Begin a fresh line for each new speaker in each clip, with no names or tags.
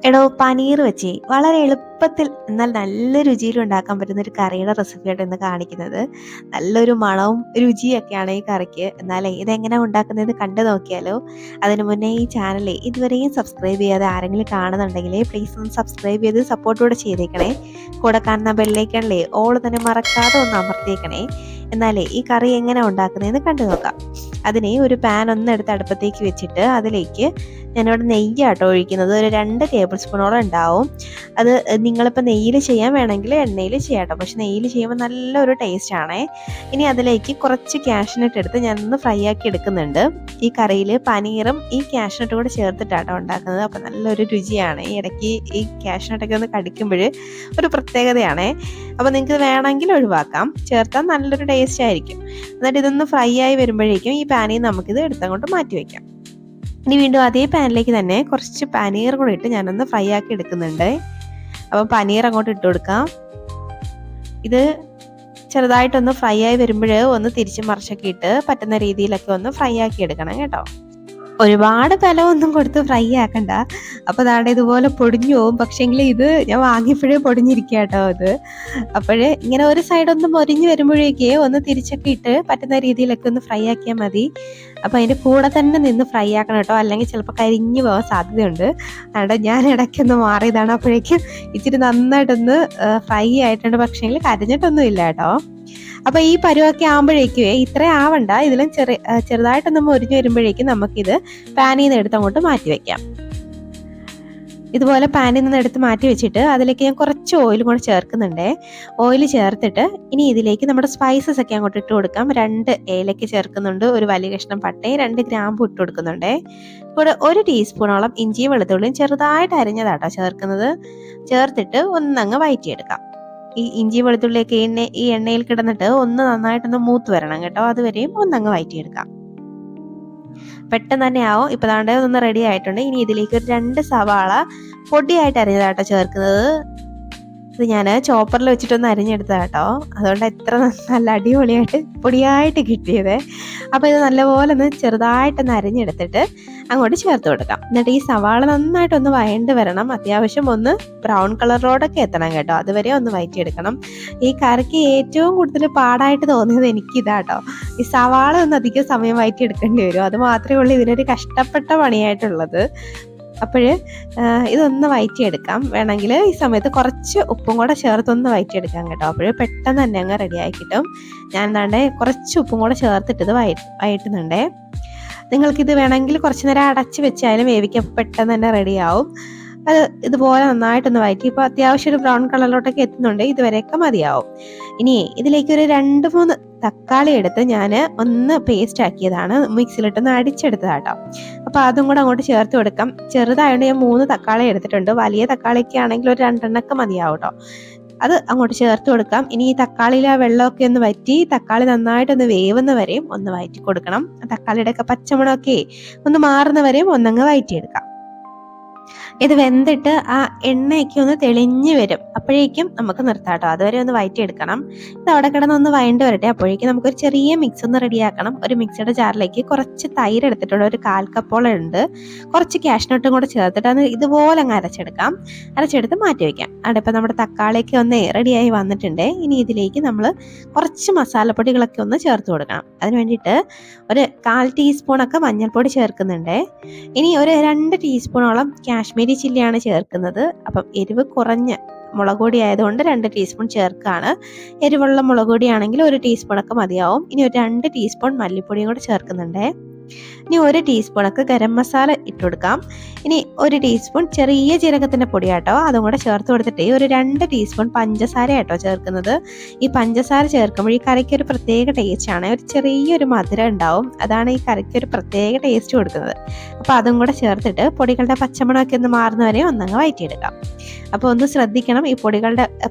എടോ പനീർ വെച്ച് വളരെ എളുപ്പത്തിൽ എന്നാൽ നല്ല രുചിയിൽ ഉണ്ടാക്കാൻ പറ്റുന്ന ഒരു കറിയുടെ റെസിപ്പിയായിട്ട് ഇന്ന് കാണിക്കുന്നത്. നല്ലൊരു മണവും രുചിയൊക്കെയാണ് ഈ കറിക്ക്. എന്നാലേ ഇതെങ്ങനെ ഉണ്ടാക്കുന്നത് കണ്ടു നോക്കിയാലോ. അതിനു മുന്നേ ഈ ചാനൽ ഇതുവരെയും സബ്സ്ക്രൈബ് ചെയ്യാതെ ആരെങ്കിലും കാണുന്നുണ്ടെങ്കിൽ പ്ലീസ് ഒന്ന് സബ്സ്ക്രൈബ് ചെയ്ത് സപ്പോർട്ടൂടെ ചെയ്തേക്കണേ. കൂടെ കാണുന്ന ബെല്ലൈക്കണിലെ ഓൾ തന്നെ മറക്കാതെ ഒന്ന് അമർത്തിയേക്കണേ. എന്നാലേ ഈ കറി എങ്ങനെ ഉണ്ടാക്കുന്നതെന്ന് കണ്ടു നോക്കാം. അതിനെ ഒരു പാൻ ഒന്ന് എടുത്ത് അടുപ്പത്തേക്ക് വെച്ചിട്ട് അതിലേക്ക് ഞാനിവിടെ നെയ്യാട്ടോ ഒഴിക്കുന്നത്. ഒരു 2 ടേബിൾ സ്പൂണോളം ഉണ്ടാവും. അത് നിങ്ങളിപ്പോൾ നെയ്യിൽ ചെയ്യാൻ വേണമെങ്കിൽ എണ്ണയിൽ ചെയ്യാം കേട്ടോ. പക്ഷെ നെയ്യിൽ ചെയ്യുമ്പോൾ നല്ലൊരു ടേസ്റ്റ് ആണേ. ഇനി അതിലേക്ക് കുറച്ച് കാഷ്നട്ട് എടുത്ത് ഞാനൊന്ന് ഫ്രൈ ആക്കി എടുക്കുന്നുണ്ട്. ഈ കറിയിൽ പനീറും ഈ കാഷ്നട്ടും കൂടെ ചേർത്തിട്ടാട്ടോ ഉണ്ടാക്കുന്നത്. അപ്പോൾ നല്ലൊരു രുചിയാണ്. ഈ ഇടയ്ക്ക് ഈ കാഷ്നട്ടൊക്കെ ഒന്ന് കടിക്കുമ്പോൾ ഒരു പ്രത്യേകതയാണേ. അപ്പോൾ നിങ്ങൾക്ക് വേണമെങ്കിൽ ഒഴിവാക്കാം, ചേർത്താൽ നല്ലൊരു ടേസ്റ്റ് ആയിരിക്കും. എന്നിട്ട് ഇതൊന്ന് ഫ്രൈ ആയി വരുമ്പോഴേക്കും ഈ പാനിൽ നമുക്കിത് എടുത്തങ്ങോട്ട് മാറ്റി വയ്ക്കാം. ഇനി വീണ്ടും അതേ പാനിലേക്ക് തന്നെ കുറച്ച് പനീർ കൂടെ ഇട്ട് ഞാനൊന്ന് ഫ്രൈ ആക്കി എടുക്കുന്നുണ്ട്. അപ്പം പനീർ അങ്ങോട്ട് ഇട്ട് കൊടുക്കാം. ഇത് ചെറുതായിട്ടൊന്ന് ഫ്രൈ ആയി വരുമ്പോൾ ഒന്ന് തിരിച്ച് മറിച്ചൊക്കെ ഇട്ട് പറ്റുന്ന രീതിയിലൊക്കെ ഒന്ന് ഫ്രൈ ആക്കി എടുക്കണം കേട്ടോ. ഒരുപാട് ബലമൊന്നും കൊടുത്ത് ഫ്രൈ ആക്കണ്ട. അപ്പോൾ അതാണ്ട് ഇതുപോലെ പൊടിഞ്ഞു പോകും. പക്ഷേങ്കിൽ ഇത് ഞാൻ വാങ്ങിയപ്പോഴേ പൊടിഞ്ഞിരിക്കുക കേട്ടോ. ഇത് അപ്പോഴേ ഇങ്ങനെ ഒരു സൈഡൊന്ന് മൊരിഞ്ഞ് വരുമ്പോഴേക്കേ ഒന്ന് തിരിച്ചൊക്കെ ഇട്ട് പറ്റുന്ന രീതിയിലൊക്കെ ഒന്ന് ഫ്രൈ ആക്കിയാൽ മതി. അപ്പോൾ അതിൻ്റെ കൂടെ തന്നെ നിന്ന് ഫ്രൈ ആക്കണം കേട്ടോ, അല്ലെങ്കിൽ ചിലപ്പോൾ കരിഞ്ഞു പോകാൻ സാധ്യതയുണ്ട്. അതുകൊണ്ട് ഞാൻ ഇടയ്ക്കൊന്ന് മാറിയതാണ്. അപ്പോഴേക്കും ഇച്ചിരി നന്നായിട്ടൊന്ന് ഫ്രൈ ആയിട്ടുണ്ട്. പക്ഷേങ്കിൽ കരിഞ്ഞിട്ടൊന്നും ഇല്ല കേട്ടോ. അപ്പോൾ ഈ പരുവൊക്കെ ആകുമ്പോഴേക്കും ഇത്ര ആവണ്ട, ഇതിലും ചെറുതായിട്ടൊന്ന് മൊരിഞ്ഞ് വരുമ്പോഴേക്കും നമുക്കിത് പാനിൽ നിന്ന് എടുത്ത് അങ്ങോട്ട് മാറ്റി വയ്ക്കാം. ഇതുപോലെ പാനിൽ നിന്ന് എടുത്ത് മാറ്റി വെച്ചിട്ട് അതിലേക്ക് ഞാൻ കുറച്ച് ഓയിൽ കൂടെ ചേർക്കുന്നുണ്ട്. ഓയിൽ ചേർത്തിട്ട് ഇനി ഇതിലേക്ക് നമ്മുടെ സ്പൈസസ് ഒക്കെ അങ്ങോട്ട് ഇട്ട് കൊടുക്കാം. 2 ഏലക്ക ചേർക്കുന്നുണ്ട്, ഒരു വലിയ കഷ്ണം പട്ടയും 2 ഗ്രാമ്പും ഇട്ട് കൊടുക്കുന്നുണ്ട്. കൂടെ 1 ടീസ്പൂണോളം ഇഞ്ചിയും വെളുത്തുള്ളിയും ചെറുതായിട്ട് അരിഞ്ഞതാട്ടോ ചേർക്കുന്നത്. ചേർത്തിട്ട് ഒന്നങ്ങ് വഴറ്റിയെടുക്കാം. ഈ ഇഞ്ചി വെളുത്തുള്ളിയൊക്കെ ഈ എണ്ണയിൽ കിടന്നിട്ട് ഒന്ന് നന്നായിട്ടൊന്ന് മൂത്ത് വരണം കേട്ടോ. അതുവരെയും ഒന്നങ്ങ് വഴറ്റിയെടുക്കാം. പെട്ടെന്ന് തന്നെ ആവും. ഇപ്പം ദാണ്ടെ ഒന്ന് റെഡി ആയിട്ടുണ്ട്. ഇനി ഇതിലേക്ക് ഒരു 2 സവാള പൊടിയായിട്ട് അരിഞ്ഞതാട്ടോ ചേർക്കുന്നത്. ഇത് ഞാൻ ചോപ്പറിൽ വെച്ചിട്ടൊന്ന് അരിഞ്ഞെടുത്തതാട്ടോ. അതുകൊണ്ട് എത്ര നല്ല അടിപൊളിയായിട്ട് പൊടിയായിട്ട് കിട്ടിയത്. അപ്പോൾ ഇത് നല്ലപോലെ ഒന്ന് ചെറുതായിട്ടൊന്ന് അരിഞ്ഞെടുത്തിട്ട് അങ്ങോട്ട് ചേർത്ത് കൊടുക്കാം. എന്നിട്ട് ഈ സവാള നന്നായിട്ടൊന്ന് വഴണ്ട് വരണം. അത്യാവശ്യം ഒന്ന് ബ്രൗൺ കളറോടൊക്കെ എത്തണം കേട്ടോ. അതുവരെ ഒന്ന് വഴറ്റിയെടുക്കണം. ഈ കറിക്ക് ഏറ്റവും കൂടുതൽ പാടായിട്ട് തോന്നിയത് എനിക്കിതാട്ടോ. ഈ സവാള ഒന്ന് അധികം സമയം വഴറ്റിയെടുക്കേണ്ടി വരും. അത് മാത്രമേ ഉള്ളൂ ഇതിനൊരു കഷ്ടപ്പെട്ട പണിയായിട്ടുള്ളത്. അപ്പോൾ ഇതൊന്ന് വഴറ്റിയെടുക്കാം. വേണമെങ്കിൽ ഈ സമയത്ത് കുറച്ച് ഉപ്പും കൂടെ ചേർത്തൊന്ന് വഴറ്റിയെടുക്കാം കേട്ടോ. അപ്പോൾ പെട്ടെന്ന് തന്നെ അങ്ങ് റെഡിയായി കിട്ടും. ഞാൻ എന്താണ്ട് കുറച്ച് ഉപ്പും കൂടെ ചേർത്തിട്ട് ഇത് വഴറ്റുന്നുണ്ടേ. നിങ്ങൾക്കിത് വേണമെങ്കിൽ കുറച്ച് നേരം അടച്ച് വെച്ചാലും വേവിക്കാൻ പെട്ടെന്ന് തന്നെ റെഡിയാവും. അത് ഇതുപോലെ നന്നായിട്ടൊന്ന് വഴറ്റി ഇപ്പോൾ അത്യാവശ്യം ഒരു ബ്രൗൺ കളറിലോട്ടൊക്കെ എത്തുന്നുണ്ട്. ഇതുവരെയൊക്കെ മതിയാവും. ഇനി ഇതിലേക്ക് ഒരു 2-3 തക്കാളി എടുത്ത് ഞാൻ ഒന്ന് പേസ്റ്റ് ആക്കിയതാണ്, മിക്സിയിലിട്ടൊന്ന് അടിച്ചെടുത്തതാട്ടോ. അപ്പോൾ അതും കൂടെ അങ്ങോട്ട് ചേർത്ത് കൊടുക്കാം. ചെറുതായതുകൊണ്ട് ഞാൻ 3 തക്കാളി എടുത്തിട്ടുണ്ട്. വലിയ തക്കാളിയൊക്കെ ആണെങ്കിൽ ഒരു 2 എണ്ണമൊക്കെ മതിയാവും കേട്ടോ. അത് അങ്ങോട്ട് ചേർത്ത് കൊടുക്കാം. ഇനി ഈ തക്കാളിയിൽ ആ വെള്ളമൊക്കെ ഒന്ന് വറ്റി തക്കാളി നന്നായിട്ടൊന്ന് വേവുന്ന വരെയും ഒന്ന് വഴറ്റി കൊടുക്കണം. തക്കാളിയുടെ ഒക്കെ പച്ചമണമൊക്കെ ഒന്ന് മാറുന്ന വരെയും ഒന്നങ്ങ് വഴറ്റിയെടുക്കാം. ഇത് വെന്തിട്ട് ആ എണ്ണയൊക്കെ ഒന്ന് തെളിഞ്ഞ് വരും. അപ്പോഴേക്കും നമുക്ക് നിർത്താം കേട്ടോ. അതുവരെ ഒന്ന് വഴറ്റിയെടുക്കണം. ഇത് അവിടെ കിടന്ന് ഒന്ന് വഴണ്ട് വരട്ടെ. അപ്പോഴേക്കും നമുക്കൊരു ചെറിയ മിക്സ് ഒന്ന് റെഡിയാക്കണം. ഒരു മിക്സിയുടെ ജാറിലേക്ക് കുറച്ച് തൈര് എടുത്തിട്ടുണ്ട്, ഒരു 1/4 കപ്പോളം ഉണ്ട്. കുറച്ച് കാഷ്നട്ടും കൂടെ ചേർത്തിട്ട് അത് ഇതുപോലെ അങ്ങ് അരച്ചെടുക്കാം. അരച്ചെടുത്ത് മാറ്റി വയ്ക്കാം. അവിടെ നമ്മുടെ തക്കാളിയൊക്കെ ഒന്ന് റെഡിയായി വന്നിട്ടുണ്ട്. ഇനി ഇതിലേക്ക് നമ്മൾ കുറച്ച് മസാലപ്പൊടികളൊക്കെ ഒന്ന് ചേർത്ത് കൊടുക്കണം. അതിന് വേണ്ടിയിട്ട് ഒരു 1/4 ടീസ്പൂണൊക്കെ മഞ്ഞൾപ്പൊടി ചേർക്കുന്നുണ്ട്. ഇനി ഒരു 2 ടീസ്പൂണോളം കാശ്മീരി ചില്ലിയാണ് ചേർക്കുന്നത്. അപ്പം എരിവ് കുറഞ്ഞ മുളക് പൊടി ആയതുകൊണ്ട് 2 ടീസ്പൂൺ ചേർക്കാണ്. എരിവുള്ള മുളക് പൊടിയാണെങ്കിൽ 1 ടീസ്പൂണൊക്കെ മതിയാവും. ഇനി ഒരു 2 ടീസ്പൂൺ മല്ലിപ്പൊടിയും കൂടെ ചേർക്കുന്നുണ്ട്. ഇനി 1 ടീസ്പൂണൊക്കെ ഗരം മസാല ഇട്ട് കൊടുക്കാം. ഇനി 1 ടീസ്പൂൺ ചെറിയ ജീരകത്തിൻ്റെ പൊടിയാട്ടോ, അതും കൂടെ ചേർത്ത് കൊടുത്തിട്ട് ഒരു 2 ടീസ്പൂൺ പഞ്ചസാര ആട്ടോ ചേർക്കുന്നത്. ഈ പഞ്ചസാര ചേർക്കുമ്പോൾ ഈ കറിക്ക് ഒരു പ്രത്യേക ടേസ്റ്റാണ്. ഒരു ചെറിയൊരു മധുരം ഉണ്ടാവും. അതാണ് ഈ കറിക്ക് ഒരു പ്രത്യേക ടേസ്റ്റ് കൊടുക്കുന്നത്. അപ്പോൾ അതും കൂടെ ചേർത്തിട്ട് പൊടികളുടെ പച്ചമണമൊക്കെ ഒന്ന് മാറുന്നവരെ ഒന്നങ്ങ് വഴറ്റിയെടുക്കാം. അപ്പോൾ ഒന്ന് ശ്രദ്ധിക്കണം, ഈ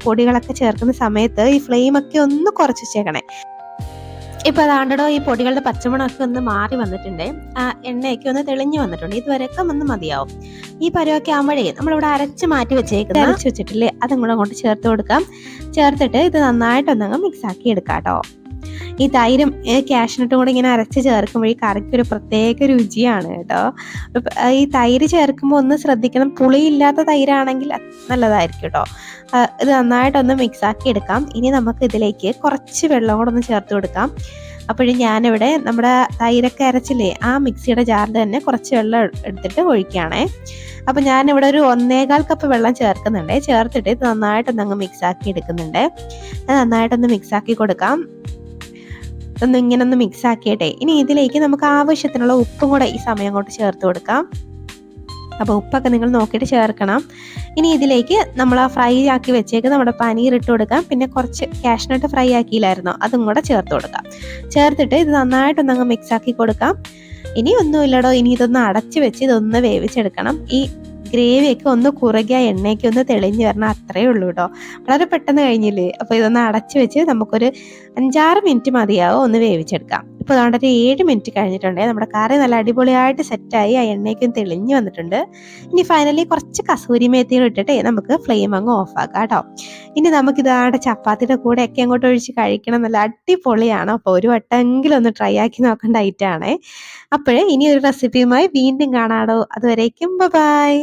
പൊടികളൊക്കെ ചേർക്കുന്ന സമയത്ത് ഈ ഫ്ലെയിമൊക്കെ ഒന്ന് കുറച്ച് വെച്ചേക്കണേ. ഇപ്പോൾ അതാണ്ടോ ഈ പൊടികളുടെ പച്ചമണമൊക്കെ ഒന്ന് മാറി വന്നിട്ടുണ്ട്. ആ എണ്ണയൊക്കെ ഒന്ന് തെളിഞ്ഞു വന്നിട്ടുണ്ട്. ഇതുവരെയൊക്കെ ഒന്ന് മതിയാവും. ഈ പരുവൊക്കെ ആകുമ്പോഴേ നമ്മളിവിടെ അരച്ച് മാറ്റി വെച്ചിട്ടില്ലേ, അതും കൂടെ അങ്ങോട്ട് ചേർത്ത് കൊടുക്കാം. ചേർത്തിട്ട് ഇത് നന്നായിട്ടൊന്നങ്ങ് മിക്സ് ആക്കി എടുക്കാം കേട്ടോ. ഈ തൈരും കാഷ്നട്ടും കൂടെ ഇങ്ങനെ അരച്ച് ചേർക്കുമ്പോൾ ഈ കറിക്ക് ഒരു പ്രത്യേക രുചിയാണ് കേട്ടോ. ഈ തൈര് ചേർക്കുമ്പോൾ ഒന്ന് ശ്രദ്ധിക്കണം, പുളിയില്ലാത്ത തൈരാണെങ്കിൽ നല്ലതായിരിക്കും കേട്ടോ. ഇത് നന്നായിട്ടൊന്ന് മിക്സാക്കി എടുക്കാം. ഇനി നമുക്ക് ഇതിലേക്ക് കുറച്ച് വെള്ളം കൂടെ ഒന്ന് ചേർത്ത് കൊടുക്കാം. അപ്പോഴും ഞാനിവിടെ നമ്മുടെ തൈരൊക്കെ അരച്ചില്ലേ ആ മിക്സിയുടെ ജാറിൽ തന്നെ കുറച്ച് വെള്ളം എടുത്തിട്ട് ഒഴിക്കുകയാണേ. അപ്പം ഞാനിവിടെ ഒരു 1.25 കപ്പ് വെള്ളം ചേർക്കുന്നുണ്ട്. ചേർത്തിട്ട് ഇത് നന്നായിട്ടൊന്ന് അങ്ങ് മിക്സാക്കി എടുക്കുന്നുണ്ട്. നന്നായിട്ടൊന്ന് മിക്സാക്കി കൊടുക്കാം. ഇങ്ങനെ ഒന്ന് മിക്സ് ആക്കിയിട്ടെ ഇനി ഇതിലേക്ക് നമുക്ക് ആവശ്യത്തിനുള്ള ഉപ്പും കൂടെ ഈ സമയം കൊണ്ട് ചേർത്ത് കൊടുക്കാം. അപ്പോൾ ഉപ്പൊക്കെ നിങ്ങൾ നോക്കിയിട്ട് ചേർക്കണം. ഇനി ഇതിലേക്ക് നമ്മൾ ആ ഫ്രൈ ആക്കി വെച്ചേക്ക് നമ്മുടെ പനീർ ഇട്ട് കൊടുക്കാം. പിന്നെ കുറച്ച് കാഷ്നട്ട് ഫ്രൈ ആക്കിയില്ലായിരുന്നോ അതും കൂടെ ചേർത്ത് കൊടുക്കാം. ചേർത്തിട്ട് ഇത് നന്നായിട്ടൊന്ന് അങ്ങ് മിക്സ് ആക്കി കൊടുക്കാം. ഇനി ഒന്നുമില്ലടോ, ഇനി ഇതൊന്ന് അടച്ച് വെച്ച് ഇതൊന്ന് വേവിച്ചെടുക്കണം. ഈ ഗ്രേവിയൊക്കെ ഒന്ന് കുറുകിയ എണ്ണയൊക്കെ ഒന്ന് തെളിഞ്ഞ് വരണം, അത്രയേ ഉള്ളൂ കേട്ടോ. വളരെ പെട്ടെന്ന് കഴിഞ്ഞില്ലേ. അപ്പോൾ ഇതൊന്ന് അടച്ച് വെച്ച് നമുക്കൊരു 5-6 മിനിറ്റ് മതിയാവും ഒന്ന് വേവിച്ചെടുക്കാം. ഇപ്പോൾ അതുകൊണ്ട് ഒരു 7 മിനിറ്റ് കഴിഞ്ഞിട്ടുണ്ട്. നമ്മുടെ കറി നല്ല അടിപൊളിയായിട്ട് സെറ്റായി, ആ എണ്ണയൊക്കെ തെളിഞ്ഞ് വന്നിട്ടുണ്ട്. ഇനി ഫൈനലി കുറച്ച് കസൂരി മേത്തിയും ഇട്ടിട്ട് നമുക്ക് ഫ്ലെയിം അങ്ങ് ഓഫ് ആക്കാം കേട്ടോ. ഇനി നമുക്കിതാടെ ചപ്പാത്തിയുടെ കൂടെ ഒക്കെ അങ്ങോട്ട് ഒഴിച്ച് കഴിക്കണം, നല്ല അടിപൊളിയാണ്. അപ്പോൾ ഒരു വട്ടമെങ്കിലും ഒന്ന് ട്രൈ ആക്കി നോക്കേണ്ട ഐറ്റമാണേ. അപ്പോഴേ ഇനി ഒരു റെസിപ്പിയുമായി വീണ്ടും കാണാടോ. അതുവരേക്കും ബൈ.